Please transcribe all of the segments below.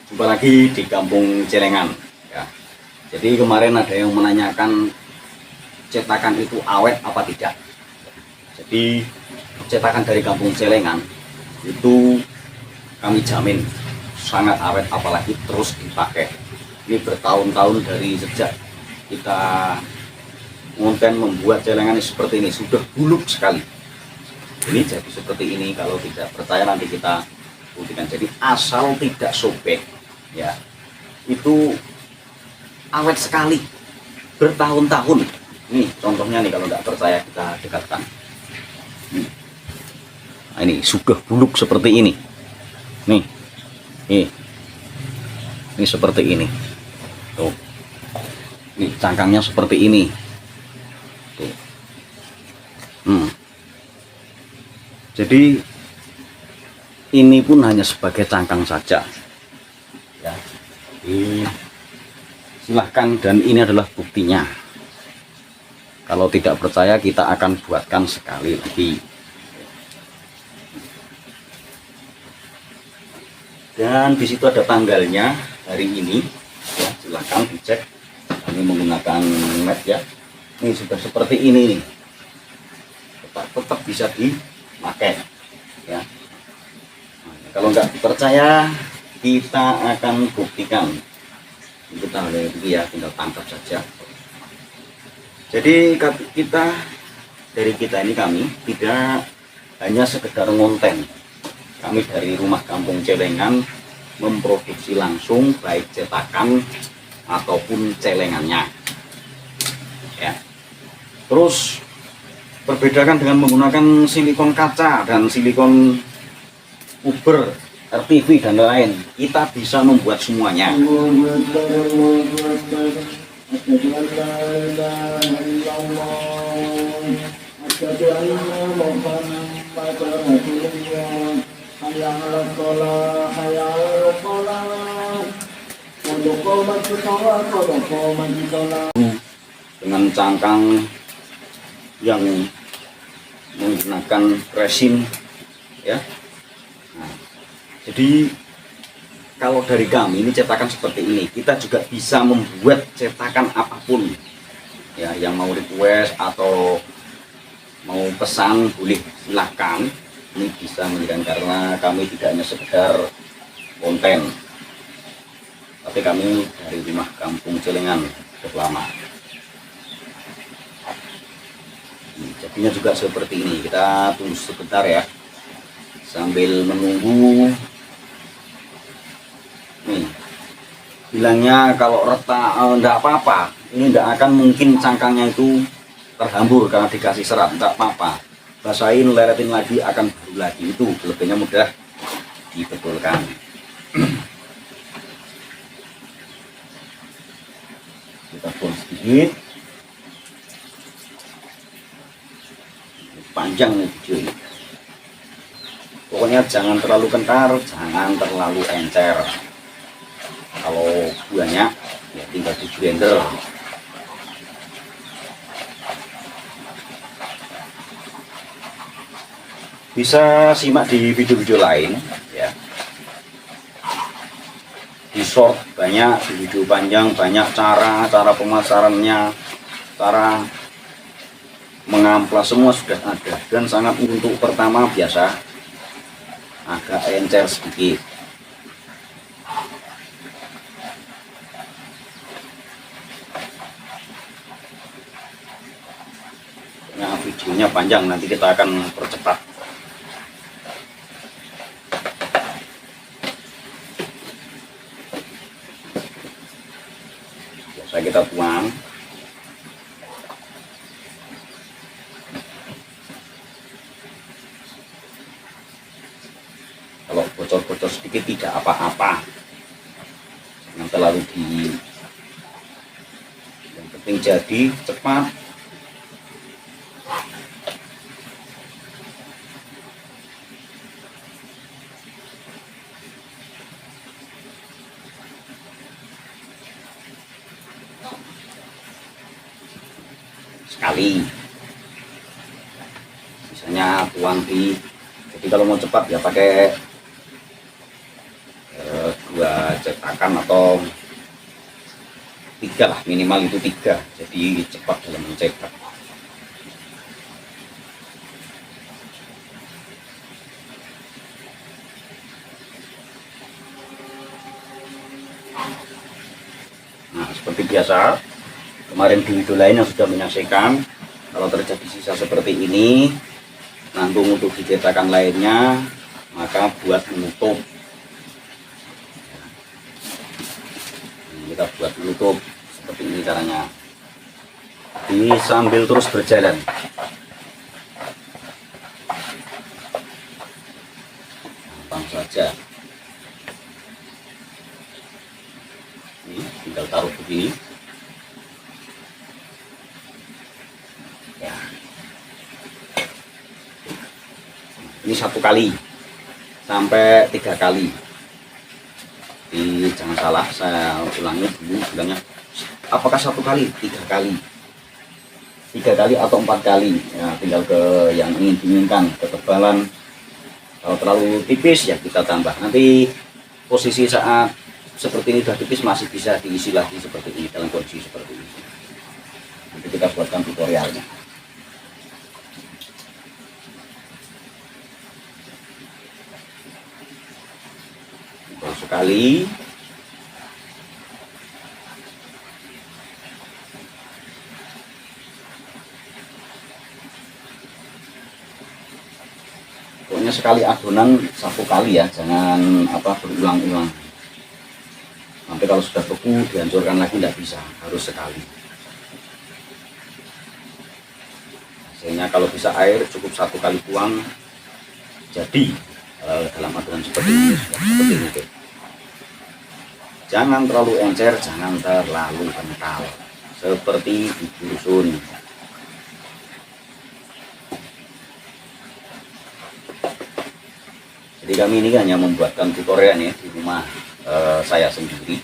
Jumpa lagi di Kampung Celengan ya. Jadi kemarin ada yang menanyakan cetakan itu awet apa tidak. Jadi cetakan dari Kampung Celengan itu kami jamin sangat awet, apalagi terus dipakai. Ini bertahun-tahun dari sejak kita ngonten membuat celengan seperti ini, sudah buluk sekali. Ini jadi seperti ini. Kalau tidak percaya nanti kita buktikan. Jadi asal tidak sobek ya, itu awet sekali bertahun-tahun. Ini contohnya nih, kalau nggak percaya kita dekatkan. Nah, ini sudah buluk seperti ini nih, ini seperti ini tuh. Ini cangkangnya seperti ini tuh. Jadi ini pun hanya sebagai cangkang saja ya. Silahkan, dan ini adalah buktinya. Kalau tidak percaya, kita akan buatkan sekali lagi. Dan di situ ada tanggalnya hari ini ya, silahkan dicek. Kami menggunakan mat ya. Ini sudah seperti ini nih, tetap bisa dipakai ya. Kalau nggak percaya, kita akan buktikan. Kita ya, tinggal tangkap saja. Jadi dari kita ini, kami tidak hanya sekedar ngonten. Kami dari Rumah Kampung Celengan memproduksi langsung, baik cetakan ataupun celengannya ya. Terus perbedakan dengan menggunakan silikon kaca dan silikon Uber, RTV dan lain, kita bisa membuat semuanya. Dengan cangkang yang menggunakan resin ya. Nah, jadi kalau dari kami ini cetakan seperti ini, kita juga bisa membuat cetakan apapun ya. Yang mau request atau mau pesan boleh, silahkan. Ini bisa menjadikan, karena kami tidak hanya sekedar konten, tapi kami dari Rumah Kampung Celengan sudah lama. Jadinya juga seperti ini. Kita tunggu sebentar ya, sambil menunggu. Nih, bilangnya kalau retak enggak apa-apa, ini enggak akan mungkin cangkangnya itu terhambur karena dikasih serat, enggak apa-apa. Basahin, leretin lagi, akan baru lagi. Itu lebihnya mudah dibetulkan. Kita buang sedikit. Panjang nih video ini. Pokoknya jangan terlalu kentar, jangan terlalu encer. Kalau banyak ya tinggal di blender. Bisa simak di video-video lain ya. Di short banyak, di video panjang banyak cara pemasarannya, cara mengamplas, semua sudah ada. Dan sangat, untuk pertama biasa agak encer sedikit. Nah, videonya panjang, nanti kita akan percepat. Biasa kita tuang. Kalau bocor-bocor sedikit tidak apa-apa, jangan terlalu yang penting jadi cepat. Sekali misalnya tuang di, jadi kalau mau cepat ya pakai 2 2 cetakan atau 3 lah, minimal itu 3, jadi cepat dalam mencetak. Nah, seperti biasa kemarin di video lain yang sudah menyaksikan, kalau terjadi sisa seperti ini, nanggung untuk dicetakan lainnya, maka buat menutup. Kita buat menutup seperti ini caranya. Ini sambil terus berjalan. Gampang saja. Ini tinggal taruh begini. Ya. Ini 1 kali sampai 3 kali. Jangan salah, saya ulangi dulu bilangnya, apakah 1 kali, 3 kali, 3 kali atau 4 kali ya, tinggal ke yang ingin diinginkan ketebalan. Kalau terlalu tipis ya kita tambah, nanti posisi saat seperti ini sudah tipis masih bisa diisi lagi seperti ini, dalam kondisi seperti ini. Nanti kita buatkan tutorialnya. Baru sekali. Pokoknya sekali adonan 1 kali ya, jangan berulang-ulang. Nanti kalau sudah beku dihancurkan lagi tidak bisa, harus sekali. Hasilnya kalau bisa air cukup 1 kali tuang, jadi dalam adonan seperti ini, seperti ini. Jangan terlalu encer, jangan terlalu kental, seperti di dusun. Jadi kami ini hanya membuatkan tutorial ya di rumah saya sendiri.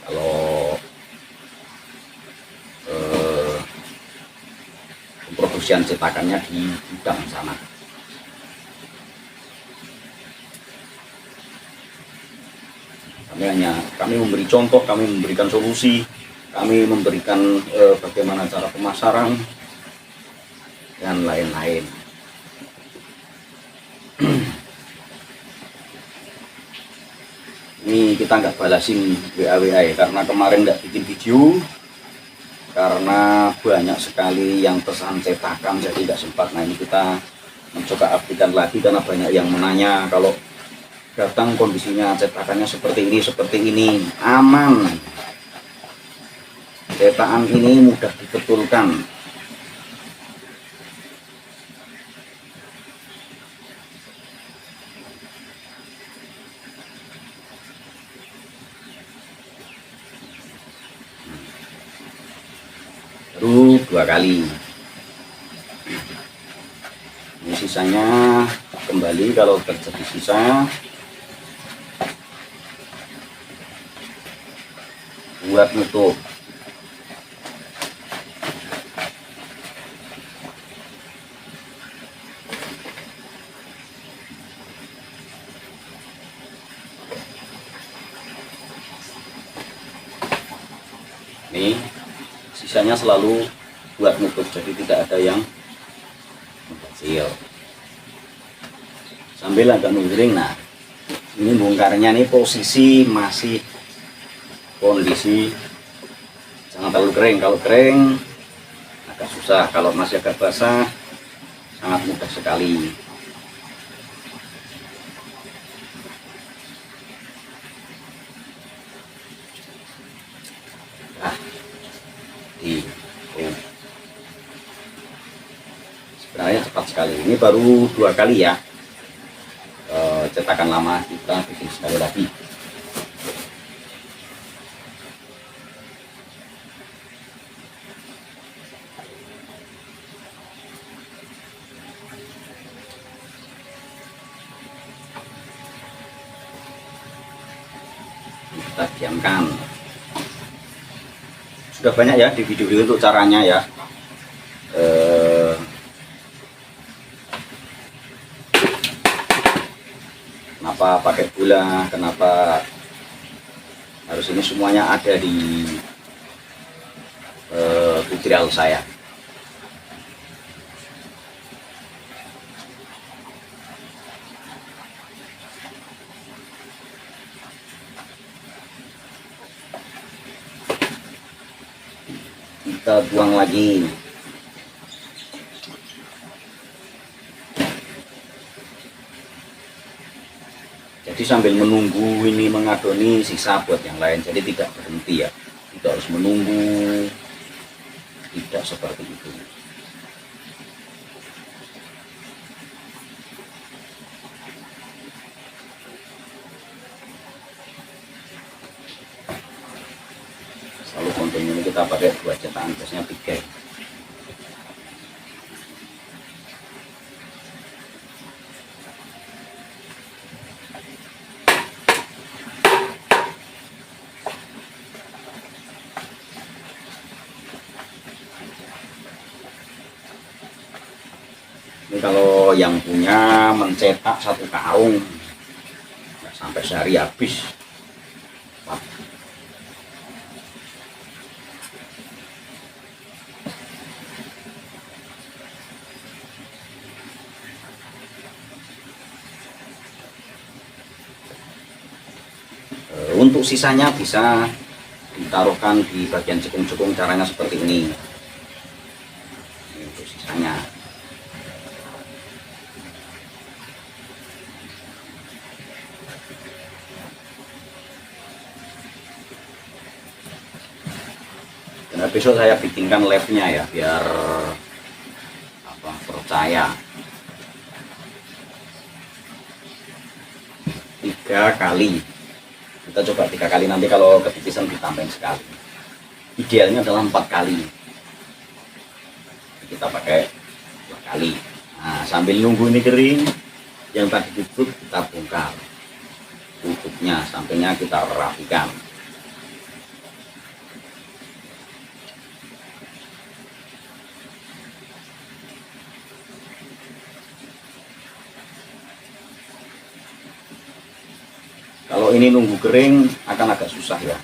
Kalau pemproduksian cetakannya di gudang sana. Kami memberi contoh, kami memberikan solusi, kami memberikan bagaimana cara pemasaran dan lain-lain. Ini kita nggak balasin WA ya, karena kemarin nggak bikin video karena banyak sekali yang pesan cetakan, jadi nggak sempat. Nah, ini kita mencoba updatekan lagi karena banyak yang menanya kalau datang kondisinya cetakannya seperti ini, aman. Cetakan ini mudah dibetulkan. Baru 2 kali. Ini sisanya kembali kalau terjadi sisa. Buat nutup. Nih, sisanya selalu buat nutup, jadi tidak ada yang kecil. Sambil agak miring. Nah, ini bongkarnya nih posisi masih kondisi jangan terlalu kering. Kalau kering agak susah, kalau masih agak basah sangat mudah sekali. Sebenarnya cepat sekali. Ini baru 2 kali ya. Cetakan lama kita bikin sekali lagi. Kita diamkan. Sudah banyak ya di video ini untuk caranya ya. Kenapa pakai gula, kenapa Harus ini semuanya ada di tutorial saya. Kita tuang lagi. Jadi sambil menunggu ini mengadoni sisa buat yang lain, jadi tidak berhenti ya, tidak harus menunggu, tidak seperti itu. Selalu konten ini kita pakai 2 cetakan, biasanya 3. Ini kalau yang punya mencetak 1 karung sampai sehari habis. Untuk sisanya bisa ditaruhkan di bagian cekung-cekung, caranya seperti ini. Untuk sisanya. Dan besok saya bikinkan labnya ya, biar percaya. 3 kali. Kita coba 3 kali, nanti kalau ketipisan ditambahin sekali. Idealnya adalah 4 kali. Kita pakai 2 kali. Nah, sambil nunggu ini kering, yang tadi tutup kita bongkar. Tutupnya, sampingnya kita rapikan. Kalau ini nunggu kering akan agak susah ya,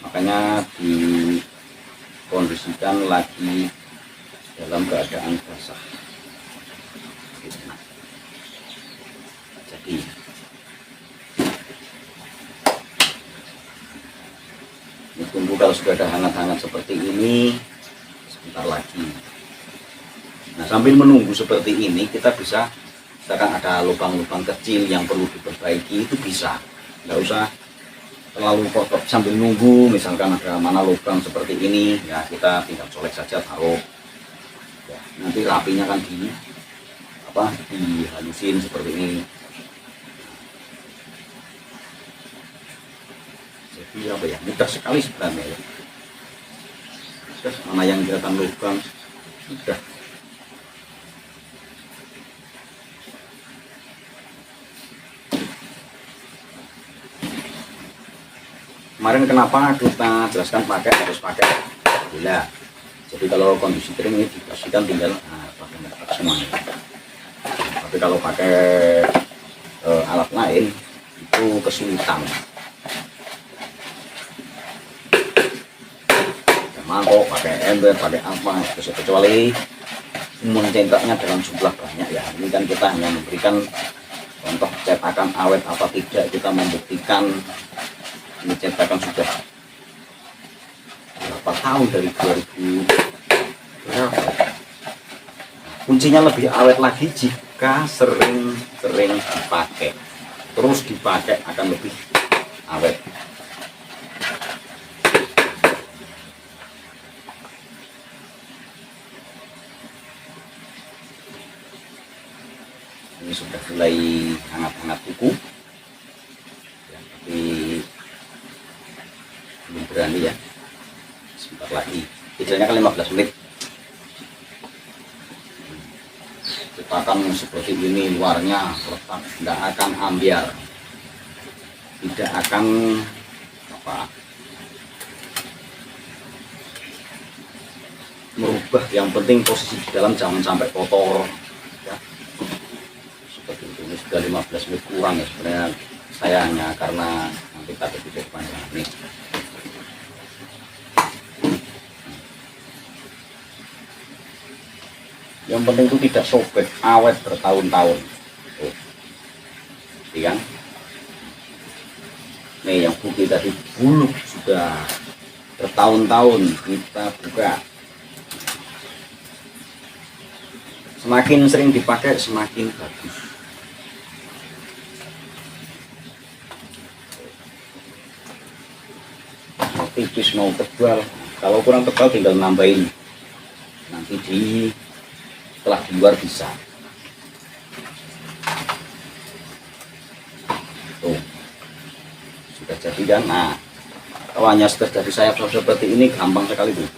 makanya dikondisikan lagi dalam keadaan basah. Jadi ini tunggu, kalau sudah ada hangat-hangat seperti ini sebentar lagi. Nah, sambil menunggu seperti ini kita bisa, misalkan ada lubang-lubang kecil yang perlu diperbaiki, itu bisa, nggak usah terlalu kotor sambil nunggu. Misalkan ada mana lubang seperti ini ya, kita tinggal colek saja, taruh ya, nanti rapinya kan dihalusin seperti ini. Jadi mudah sekali sebenarnya ya. Terus mana yang kelihatan lubang sudah. Kemarin kenapa kita jelaskan harus pakai gula. Jadi kalau kondisi kering ini dibersihkan, tinggal pakai semuanya. Tapi kalau pakai alat lain itu kesulitan. Mangkok, pakai ember, pakai apa, kecuali mencetaknya dalam jumlah banyak ya. Ini kan kita hanya memberikan contoh cetakan awet apa tidak, kita membuktikan ini cetakan sudah berapa tahun, dari 2000 berapa. Kuncinya lebih awet lagi jika sering dipakai, terus dipakai akan lebih awet. Ini sudah mulai hangat-hangat kuku ya, tapi belum berani ya, sebentar lagi, idealnya kan 15 menit. Cetakan seperti ini luarnya retak, tidak akan ambiar, tidak akan merubah. Yang penting posisi di dalam jangan sampai kotor ya. Seperti itu. Ini sudah 15 menit kurang ya sebenarnya, saya hanya karena nanti takut tidak panjang nih. Yang penting itu tidak sobek, awet bertahun-tahun. Tuh. Kan? Nih yang putih tadi buluk sudah bertahun-tahun kita buka. Semakin sering dipakai semakin bagus. Mau tipis mau tebal, kalau kurang tebal tinggal nambahin nanti setelah di luar bisa. Tuh sudah jadi kan. Nah kalau hanya sudah jadi sayap seperti ini gampang sekali tuh.